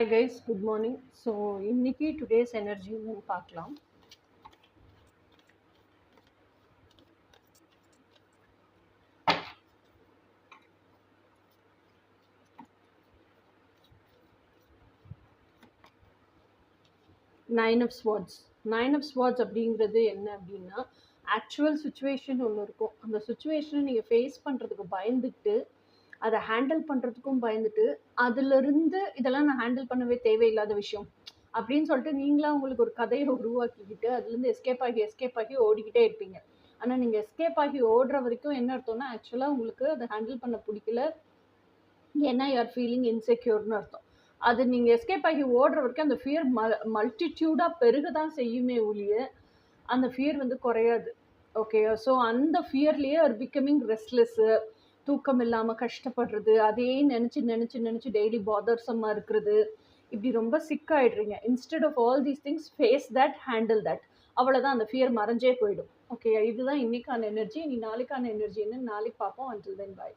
Hi guys, good morning. So, இன்னைக்கு today's energy என்னன்னு பார்க்கலாம். Nine of swords. Nine of swords அப்படிங்கிறது என்ன அப்படின்னா, ஆக்சுவல் சுச்சுவேஷன் ஒன்று இருக்கும். அந்த சுச்சுவேஷனை நீங்கள் ஃபேஸ் பண்ணுறதுக்கு பயந்துட்டு, அதை ஹேண்டில் பண்ணுறதுக்கும் பயந்துட்டு, அதிலிருந்து இதெல்லாம் நான் ஹேண்டில் பண்ணவே தேவையில்லாத விஷயம் அப்படின்னு சொல்லிட்டு நீங்களா உங்களுக்கு ஒரு கதையை உருவாக்கிக்கிட்டு அதுலேருந்து எஸ்கேப் ஆகி ஓடிக்கிட்டே இருப்பீங்க. ஆனால் நீங்கள் எஸ்கேப் ஆகி ஓடுற வரைக்கும் என்ன அர்த்தம்னா, ஆக்சுவலாக உங்களுக்கு அதை ஹேண்டில் பண்ண பிடிக்கல, ஏன்னா யூஆர் ஃபீலிங் இன்செக்யூர்னு அர்த்தம். அது நீங்கள் எஸ்கேப் ஆகி ஓடுற வரைக்கும் அந்த ஃபியர் மல்டிடியூடாக பெருக தான் செய்யுமே ஒழிய அந்த ஃபியர் வந்து குறையாது. ஓகே, ஸோ அந்த ஃபியர்லேயே ஆர் பிகமிங் ரெஸ்ட்லெஸ்ஸு, தூக்கம் இல்லாமல் கஷ்டப்படுறது, அதையே நினச்சி நினச்சி நினச்சி டெய்லி பாதர்சமாக இருக்கிறது, இப்படி ரொம்ப சிக் ஆகிடுறீங்க. Instead of all these things face that, handle that, அவ்வளோதான், அந்த ஃபியர் மறைஞ்சே போயிடும். ஓகே, இதுதான் இன்னைக்கான எனர்ஜி. நீ நாளைக்கான எனர்ஜி என்ன நாளைக்கு பார்ப்போம். அன்டில் தென் பாய்.